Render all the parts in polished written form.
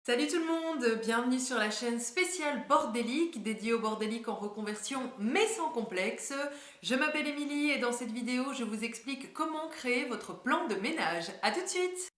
Salut tout le monde, bienvenue sur la chaîne spéciale bordélique dédiée au bordélique en reconversion mais sans complexe. Je m'appelle Émilie et dans cette vidéo je vous explique comment créer votre plan de ménage. A tout de suite.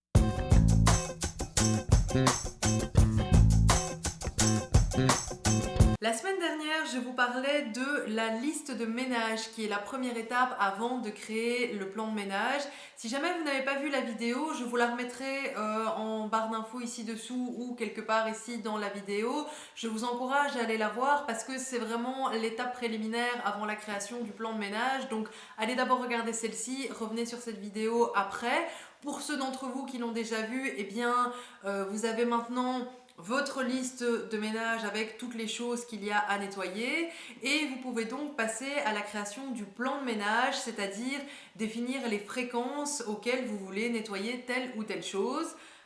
La semaine dernière, je vous parlais de la liste de ménage qui est la première étape avant de créer le plan de ménage. Si jamais vous n'avez pas vu la vidéo, je vous la remettrai en barre d'infos ici dessous ou quelque part ici dans la vidéo. Je vous encourage à aller la voir parce que c'est vraiment l'étape préliminaire avant la création du plan de ménage. Donc allez d'abord regarder celle-ci, revenez sur cette vidéo après. Pour ceux d'entre vous qui l'ont déjà vue, eh bien vous avez maintenant votre liste de ménage avec toutes les choses qu'il y a à nettoyer et vous pouvez donc passer à la création du plan de ménage, c'est-à-dire définir les fréquences auxquelles vous voulez nettoyer telle ou telle chose.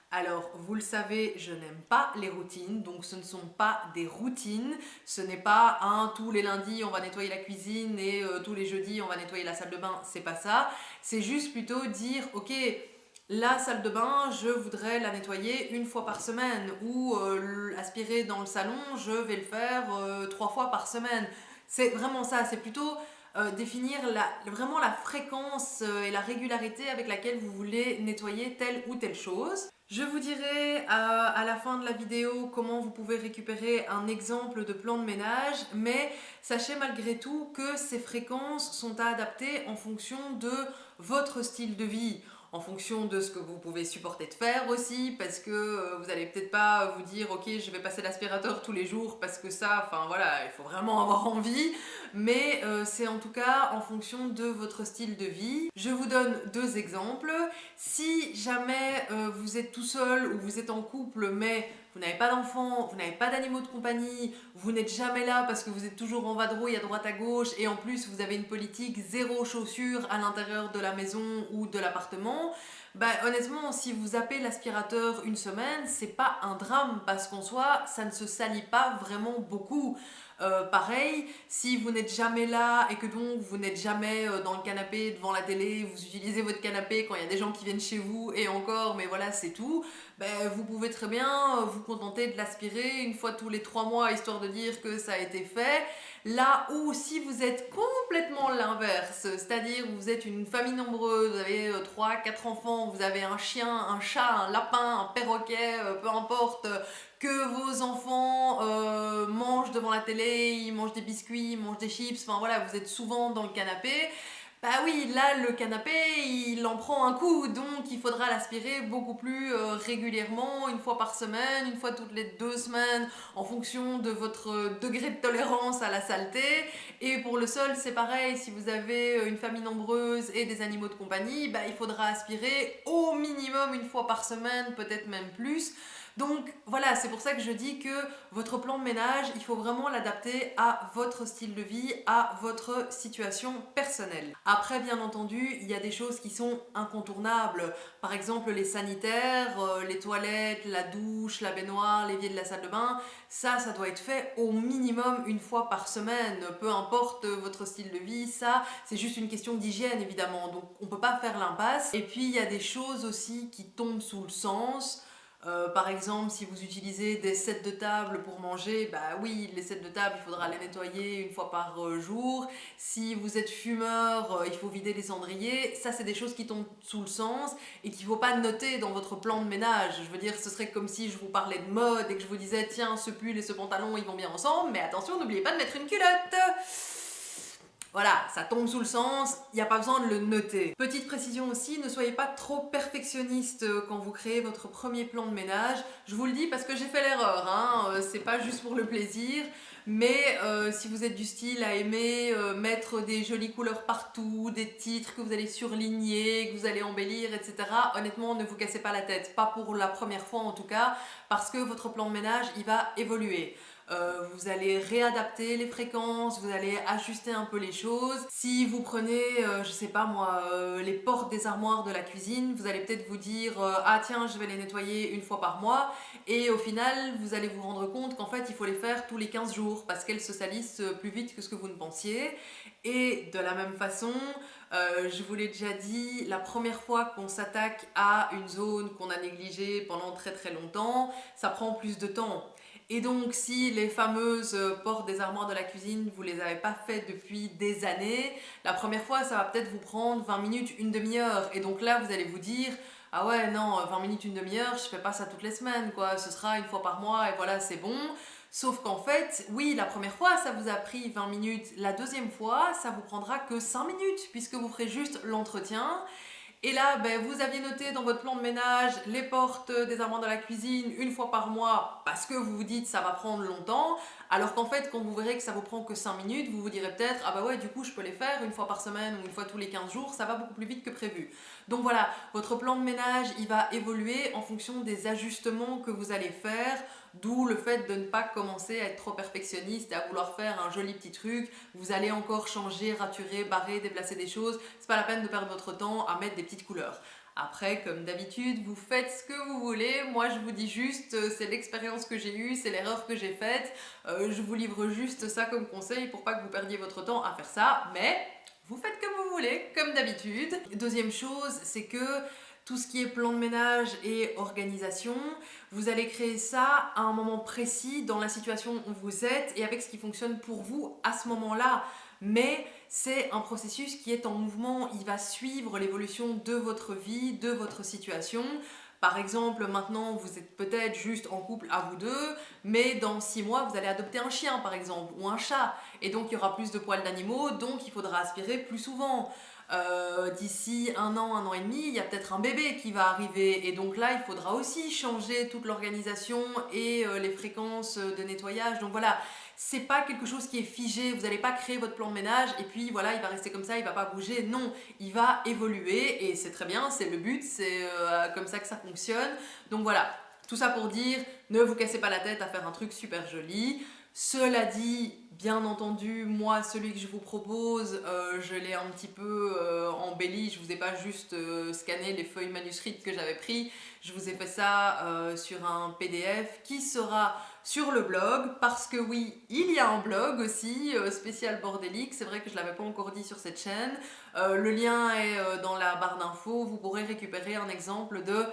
Alors, vous le savez, je n'aime pas les routines, donc ce ne sont pas des routines. Ce n'est pas tous les lundis on va nettoyer la cuisine et tous les jeudis on va nettoyer la salle de bain, c'est pas ça. C'est juste plutôt dire, ok, la salle de bain, je voudrais la nettoyer une fois par semaine ou aspirer dans le salon, je vais le faire 3 fois par semaine. C'est vraiment ça, c'est plutôt définir vraiment la fréquence et la régularité avec laquelle vous voulez nettoyer telle ou telle chose. Je vous dirai à la fin de la vidéo comment vous pouvez récupérer un exemple de plan de ménage, mais sachez malgré tout que ces fréquences sont à adapter en fonction de votre style de vie, en fonction de ce que vous pouvez supporter de faire aussi, parce que vous allez peut-être pas vous dire ok je vais passer l'aspirateur tous les jours parce que ça, enfin voilà, il faut vraiment avoir envie, mais c'est en tout cas en fonction de votre style de vie. Je vous donne deux exemples. Si jamais vous êtes tout seul ou vous êtes en couple mais vous n'avez pas d'enfants, vous n'avez pas d'animaux de compagnie, vous n'êtes jamais là parce que vous êtes toujours en vadrouille à droite à gauche et en plus vous avez une politique zéro chaussure à l'intérieur de la maison ou de l'appartement, bah honnêtement si vous zappez l'aspirateur une semaine, c'est pas un drame parce qu'en soi ça ne se salit pas vraiment beaucoup. Pareil, si vous n'êtes jamais là et que donc vous n'êtes jamais dans le canapé devant la télé, vous utilisez votre canapé quand il y a des gens qui viennent chez vous et encore, mais voilà c'est tout, ben, vous pouvez très bien vous contenter de l'aspirer une fois tous les 3 mois histoire de dire que ça a été fait. Là où si vous êtes complètement l'inverse, c'est-à-dire vous êtes une famille nombreuse, vous avez 3, 4 enfants, vous avez un chien, un chat, un lapin, un perroquet, peu importe, que vos enfants mangent devant la télé, ils mangent des biscuits, ils mangent des chips, enfin voilà, vous êtes souvent dans le canapé. Bah oui, là le canapé il en prend un coup, donc il faudra l'aspirer beaucoup plus régulièrement, une fois par semaine, une fois toutes les 2 semaines, en fonction de votre degré de tolérance à la saleté. Et pour le sol c'est pareil, si vous avez une famille nombreuse et des animaux de compagnie, bah, il faudra aspirer au minimum une fois par semaine, peut-être même plus. Donc voilà, c'est pour ça que je dis que votre plan de ménage, il faut vraiment l'adapter à votre style de vie, à votre situation personnelle. Après, bien entendu, il y a des choses qui sont incontournables. Par exemple, les sanitaires, les toilettes, la douche, la baignoire, l'évier de la salle de bain, ça doit être fait au minimum une fois par semaine. Peu importe votre style de vie, ça, c'est juste une question d'hygiène évidemment. Donc on peut pas faire l'impasse. Et puis il y a des choses aussi qui tombent sous le sens. Par exemple, si vous utilisez des sets de table pour manger, bah oui, les sets de table, il faudra les nettoyer une fois par jour. Si vous êtes fumeur, il faut vider les cendriers. Ça, c'est des choses qui tombent sous le sens et qu'il ne faut pas noter dans votre plan de ménage. Je veux dire, ce serait comme si je vous parlais de mode et que je vous disais, tiens, ce pull et ce pantalon, ils vont bien ensemble, mais attention, n'oubliez pas de mettre une culotte. Voilà, ça tombe sous le sens, il n'y a pas besoin de le noter. Petite précision aussi, ne soyez pas trop perfectionniste quand vous créez votre premier plan de ménage. Je vous le dis parce que j'ai fait l'erreur, hein, c'est pas juste pour le plaisir, mais si vous êtes du style à aimer mettre des jolies couleurs partout, des titres que vous allez surligner, que vous allez embellir, etc., honnêtement, ne vous cassez pas la tête, pas pour la première fois en tout cas, parce que votre plan de ménage, il va évoluer. vous allez réadapter les fréquences, vous allez ajuster un peu les choses. Si vous prenez, je sais pas moi, les portes des armoires de la cuisine, vous allez peut-être vous dire ah tiens, je vais les nettoyer une fois par mois, et au final, vous allez vous rendre compte qu'en fait, il faut les faire tous les 15 jours parce qu'elles se salissent plus vite que ce que vous ne pensiez. Et de la même façon, je vous l'ai déjà dit, la première fois qu'on s'attaque à une zone qu'on a négligée pendant très très longtemps, ça prend plus de temps. Et donc, si les fameuses portes des armoires de la cuisine, vous les avez pas faites depuis des années, la première fois, ça va peut-être vous prendre 20 minutes, une demi-heure. Et donc là, vous allez vous dire, ah ouais, non, 20 minutes, une demi-heure, je fais pas ça toutes les semaines, quoi. Ce sera une fois par mois et voilà, c'est bon. Sauf qu'en fait, oui, la première fois, ça vous a pris 20 minutes. La deuxième fois, ça vous prendra que 5 minutes, puisque vous ferez juste l'entretien. Et là, ben, vous aviez noté dans votre plan de ménage les portes des armoires de la cuisine une fois par mois parce que vous vous dites ça va prendre longtemps, alors qu'en fait, quand vous verrez que ça vous prend que 5 minutes, vous vous direz peut-être ah bah ouais, du coup, je peux les faire une fois par semaine ou une fois tous les 15 jours, ça va beaucoup plus vite que prévu. Donc voilà, votre plan de ménage, il va évoluer en fonction des ajustements que vous allez faire, d'où le fait de ne pas commencer à être trop perfectionniste et à vouloir faire un joli petit truc. Vous allez encore changer, raturer, barrer, déplacer des choses. C'est pas la peine de perdre votre temps à mettre des petites couleurs. Après, comme d'habitude, vous faites ce que vous voulez. Moi, je vous dis juste, c'est l'expérience que j'ai eue, c'est l'erreur que j'ai faite. Je vous livre juste ça comme conseil pour pas que vous perdiez votre temps à faire ça. Mais vous faites comme vous voulez, comme d'habitude. Deuxième chose, c'est que tout ce qui est plan de ménage et organisation, vous allez créer ça à un moment précis dans la situation où vous êtes et avec ce qui fonctionne pour vous à ce moment-là. Mais c'est un processus qui est en mouvement, il va suivre l'évolution de votre vie, de votre situation. Par exemple, maintenant, vous êtes peut-être juste en couple à vous deux, mais dans 6 mois, vous allez adopter un chien, par exemple, ou un chat. Et donc, il y aura plus de poils d'animaux, donc il faudra aspirer plus souvent. D'ici un an et demi, il y a peut-être un bébé qui va arriver. Et donc là, il faudra aussi changer toute l'organisation et les fréquences de nettoyage. Donc voilà, c'est pas quelque chose qui est figé. Vous n'allez pas créer votre plan de ménage et puis voilà, il va rester comme ça, il va pas bouger. Non, il va évoluer et c'est très bien, c'est le but, c'est comme ça que ça fonctionne. Donc voilà, tout ça pour dire, ne vous cassez pas la tête à faire un truc super joli. Cela dit, bien entendu, moi, celui que je vous propose, je l'ai un petit peu embelli. Je vous ai pas juste scanné les feuilles manuscrites que j'avais prises. Je vous ai fait ça sur un PDF qui sera sur le blog, parce que oui, il y a un blog aussi, spécial bordélique. C'est vrai que je ne l'avais pas encore dit sur cette chaîne. Le lien est dans la barre d'infos. Vous pourrez récupérer un exemple de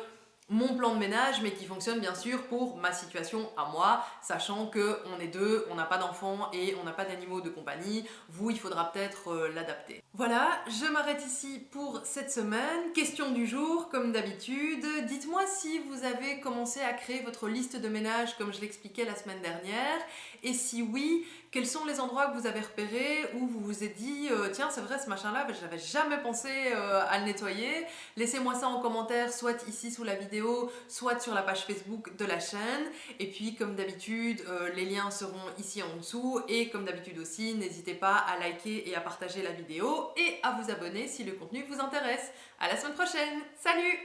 mon plan de ménage, mais qui fonctionne bien sûr pour ma situation à moi, sachant qu'on est deux, on n'a pas d'enfants et on n'a pas d'animaux de compagnie. Vous, il faudra peut-être l'adapter. Voilà, je m'arrête ici pour cette semaine. Question du jour, comme d'habitude. Dites-moi si vous avez commencé à créer votre liste de ménage comme je l'expliquais la semaine dernière. Et si oui, quels sont les endroits que vous avez repérés où vous vous êtes dit tiens, c'est vrai, ce machin-là, je n'avais jamais pensé à le nettoyer. Laissez-moi ça en commentaire, soit ici sous la vidéo, soit sur la page Facebook de la chaîne. Et puis, comme d'habitude, les liens seront ici en dessous. Et comme d'habitude aussi, n'hésitez pas à liker et à partager la vidéo et à vous abonner si le contenu vous intéresse. À la semaine prochaine. Salut!